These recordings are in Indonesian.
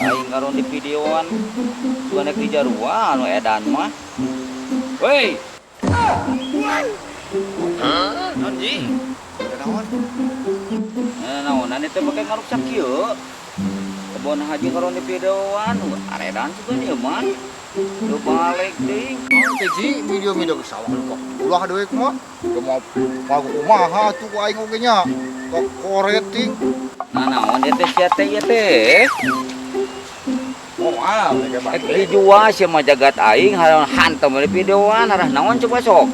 aing karon di videoan suanek di jaruan anu edan mah. Woi. Non ji. Naon? Naonan eta make ngaruksak kieu. Kebon haji karon di videoan aredan juga dia mah. Lu balik ding. Oh, teh ji video ke sawah lu kok. Ulah deui mah. Udah mau pagu kumaha tuh ku aing oge nya. Kok koreting. Naon eta sia teh ieu teh? Moal mereka balik. Dijua sia mah jagat aing hantem di videoan arah naon coba sok.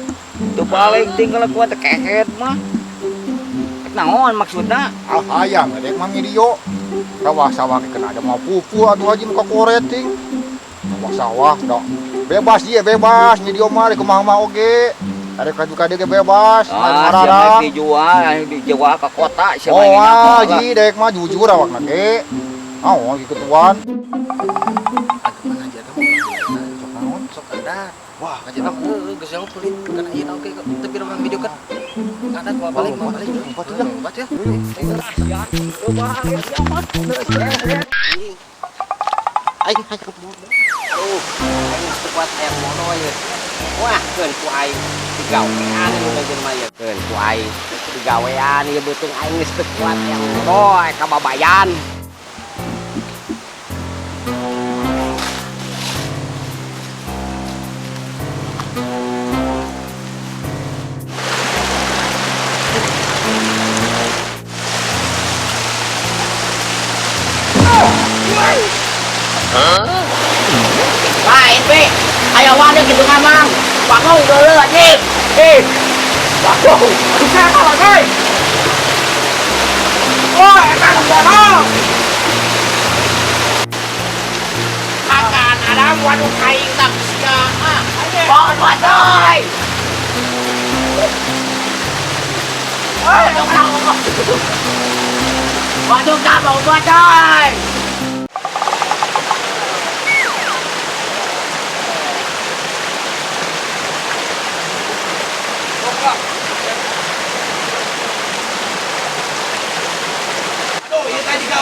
Tuh balik tinggal kuat kehet mah. Naon maksudna? Hayang dek mah video. Sawah-sawah kena ada mau pupu atuh haji muka koreting. Sawah dah. Bebas dia bebas video mah kumaha mah oge. Ada kadu-kadu ge bebas. Siapa dijual ke kota siapa ini? Oh, ji dek mah jujur awakna ge. Naon ki ketuan. Agak aja kamu. Sok naon sok ada. Wah, ngajak aku geus yang pelit kana ieu oke tapi orang video kan. Ada gua balik balik. Empat ya. Empat ya. Aing aduh, aing kuat ayam mono ya. Wah, keun ku aing digawean nu jeung mah ya keun ku aing digawean ieu beuteung aing geus teu kuat ayam mono kababayan. Lain pe, hayawan gitu ngamang. Bangun dulu aja. Bangun. Bisa apa lagi? Oh, emang bangun. Akan ada waduh kain tak sia. Bangun waduh. Waduh kamu waduh.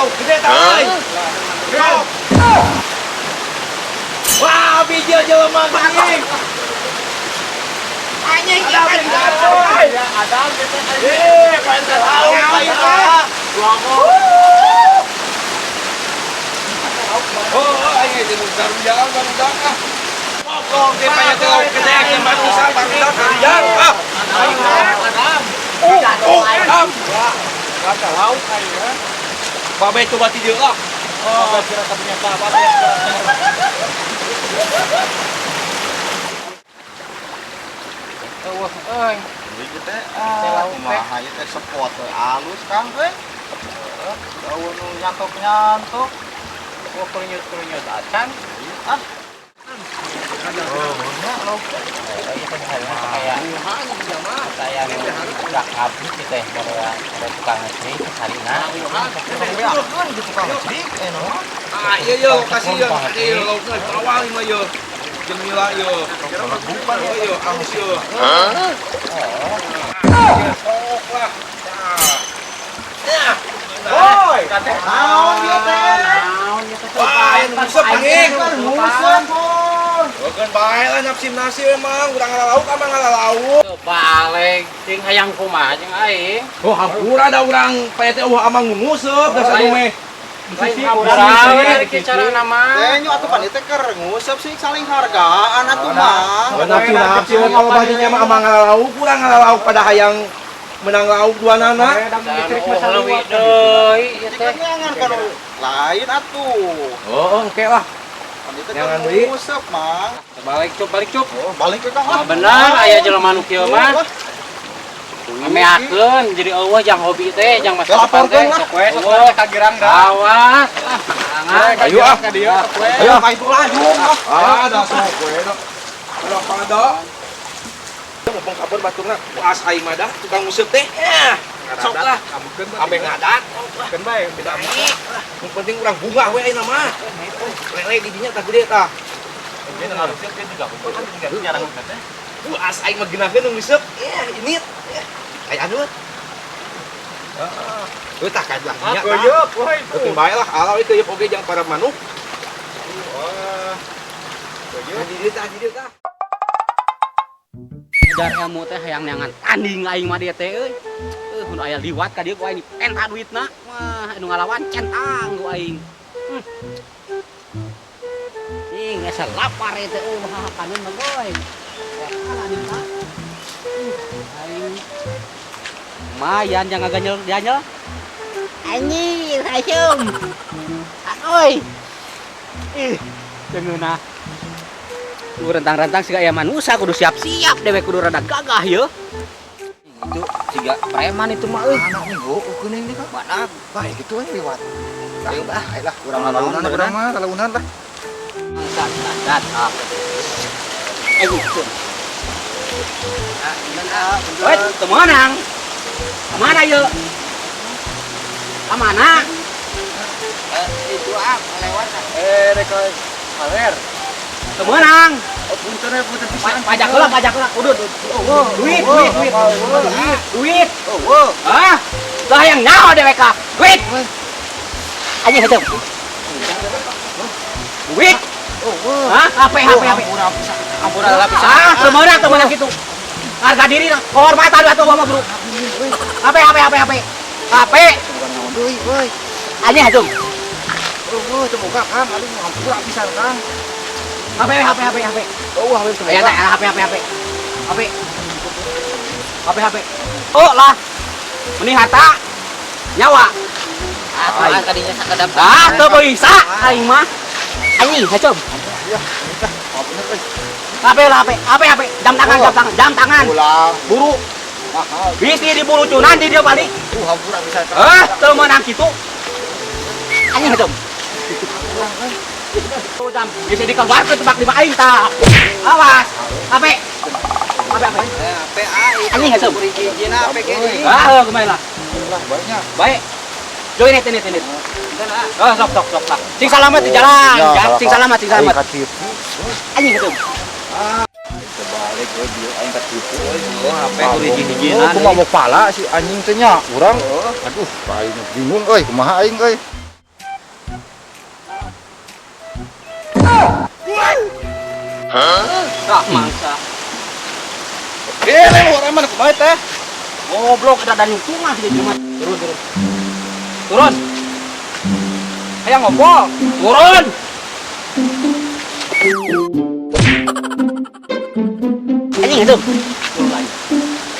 Gede tahu. Wah, video jelema anjing. Anjing Ada gitu. Pantas tahu kayak Oh, anjing itu baru jalan ah. Kok kepaya tahu gede ke manusia baru jalan ah. Adam. Enggak tahu kayaknya. Babe coba tidur lah. Oh, kira ternyata apa? Wah, euy. Ieu teh kumaha ieu teh spot teh alus Kang teh. Daun nu nyantok-nyantok. Oh, kerunyut acan. Oh, nya lauk teh. Kayak enggak habis kita ada tukang ngecek salina. Kan di tukang ngecek no. Ah, iya kasih yo. Ieu laukna bawang mah yo. Jemila yo. Bukan yo, amus yo. Hah? Sok lah. Nah. Woi, naon ieu teh? Wah, musep anjing. Musep. Bukan bae lah napsim nasi emang, urang ngalauk amang ngalauk. balik ting hayang kumaha jeung aing. Oh, hampura da urang PT amang nguseup da sadume. Lain hampura we cara nama. Teh nyu atuh pan teh keur nguseup sih saling hargaan atuh mah. Napsi kalau bajunya mah amang ngalauk, urang ngalauk pada hayang menang lauk dua nana. Leuwih deui ieu teh. Jangan kan lain atuh. Oh, engke lah. Jangan beli. Nguseup mah. Balik cuk. Oh, balik ke Kang. Ah bener aya jelema nu kieu mah. Memeakeun jadi eueuh jang hobi teh, jang masa depan teh sok we sok kagirang da. Awas. Ayo ah ka dieu. Ayo ka itu laju. Ah, da sok we da. Ulah pada. Ngomong kabar baturna puas aing mah dah tukang nguseup teh. Sok lah. Ambe ngadat. Keun bae beda mah. Yang penting urang bunga we ayeuna mah. Lele di dinya tah gede tah. Ini harusnya kan juga kan tinggal nyarang teh. Puas aing mah geunaheun nu nguseup. Ini. Ai anu. Heeh. Tah kan lah nya. Keuyeuk we. Teu bae lah alau ieu keuyeuk oge jang para manuk. Dar ilmu teh hayang neangan tanding aing mah dia teh euy. Mun aya liwat ka dieu ku aing penta duitna. Wah, anu ngalawan centang ku aing. Ing asa lapar eta euy mah panen mah goy. Kalah nih Pak. Aing lumayan jangan ganjel-ganjel. Anjir, hayum. Oi. Cengeuna. Rentang-rentang siga aya manusia kudu siap-siap dewe kudu rada gagah ya. Itu siga preman itu mah euy. Anak minggu ukuning di ka. Badak. Baik gitu aja lewat. Ayolah, urang Lalunan, urang mah lalunan lah. Dat. Ayo. Woi, temenang. Kemana yuk? Kemana? Itu lewat. Rek awer. Temenang. Punten pisan. Pajak lah. Udah. Duit. Duit. Ah, lah yang nyawa deh mereka. Duit. Aja itu. Duit. Hah? HP. Ampura lapisan. Ah, temenang gitu. Harga diri, kehormatan atuh Bapak Bro. HP. HP. Deui euy. Aja itu. Teu boga Kang, aduh ampura pisan Kang. HP. Oh, HP teu Ayo boga. HP. Oh lah. Mending harta nyawa. Ah, kadinya sakedap. Ah, teu bisa aing mah. Anjing, hacem. Ya, oh bener euy. HP. Jam tangan. Ulang. Buru. Mahal. Bisi diburu cunan di dia balik. Hampura pisan Kang. Ah, teu meunang kitu. Anjing hacem. Jam bisa dikeluarkeun tebak di aing tah. Awas. HP. Anjing hacem. Ah, kemana lah. Lah baiknya. Baik. Jo ini. Oh, sok. Sing salamat di jalan. Sing salamat. Anjing itu. Terbalik euy dia aing katipu euy. HP kudu Oh, hiji-hijinan. kumaha mau pala si anjing teh nya. Urang. Aduh, aing bingung euy, kumaha aing euy. Ah, mangsa. Lewat emang kumaha teh? Goblok ada dan tungas di cuma. Turun. Aya ngompol. Turun. Anjing itu.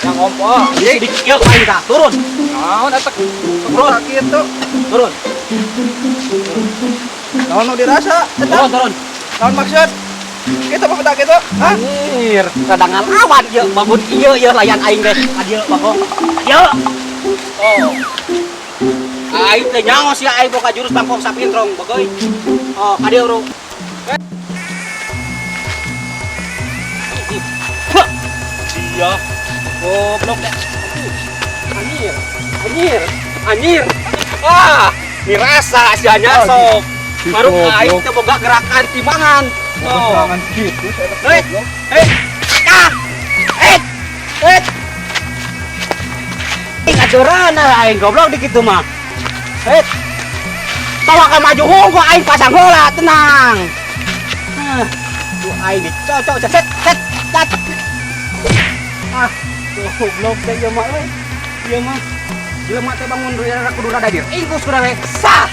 Yang ngompol. Jadi dikil aing tah. Turun. Naon eta Turun. kitu? Turun. Naon nu dirasa? Turun. Naon maksud? Kita apa beda kitu? Hah? Anjir, kadang ngalawan ieu bangun ieu layan aing teh. Adieu bagong. Ieu. Oh. Aing teh nyaos ya aing boga jurus Bangkok Sapintrong bageui. Oh, adieu bro. Iya. Goblok deh. Anjir. Ah, dirasa sia nya sok. Baru aing teh boga gerakan timbangan. Oh. Jangan gitu. Ngajuran aing goblok di kitu mah. Tawa ka maju hungkul aing pasang heula tenang. Tuh aing dicocok set. Ah, goblok teh ieu mah euy. Ieu mah jelema teh bangun kudu rada dir. Ingkus kudu rek sah.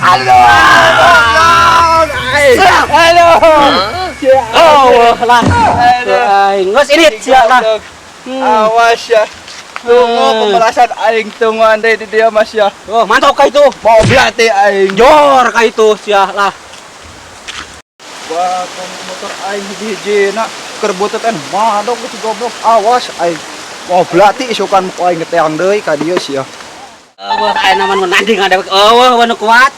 Halo. Halo. Oh, lah. Aing geus ini sia lah. Awas ya. Tunggu pembalasan aing tunggu andai di dia Mas ya. Oh, mantap ka itu. Mau belati aing. Jor ka itu sia lah. Wah, motor aing hiji-hijina keur bututan madog geus goblok. Awas aing. Mau belati isukan ku aing ngeteang deui ka dieu sia. Wah, aya naman menanding ada. Wanu kuat.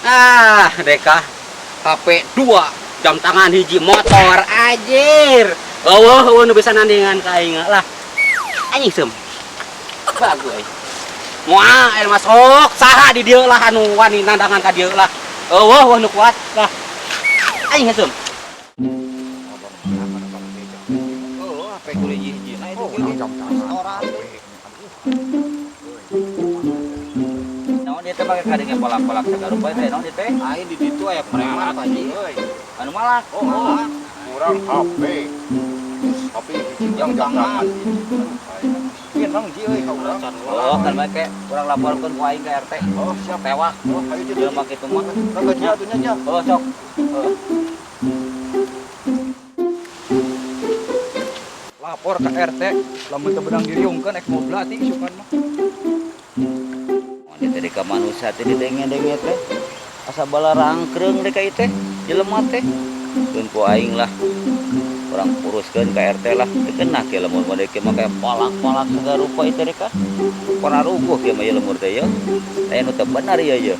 Ah, deka. HP 2, jam tangan hiji motor anjir. Wanu bisa nandingan ka aing lah. Anjing sem. Bagus euy. Moal air masuk saha di dieu lah anu wani nandangan ka dieu lah. Wanu kuat lah. Anjing sem. Oh, HP kudu hiji-hijina itu. Jam tangan. Naon eta pakai kadengnya palak-palak sagarupa teh naon teh? Aing di ditu aya preman Pak Haji euy. Anu malak. Oh, kurang HP. HP Jam tangan. Pian Mang Ji euy ka urang. Oh, kan make urang laporkeun ku aing ke RT. Oh, siap. Tewak. Oh, ayo jadi. Jelema kitu mah. Kagak nya atunya nya. Oh, sok. Lapor ke RT, lamun teu benang diriungkeun ek mobil ati isukan mah. Mun teh ka manusia teh didenge-denge teh. Asa bala rangkreung deh ka ieu teh. Jelema teh. Keun ku aing lah. Orang uruskeun ka RT lah. Dikeunah ke lamun mode ke make palak-palak sagarupa ieu teh ka. Pernah ruguh kieu mah ieu lemur teh ya. Aya nu teu bener ieu.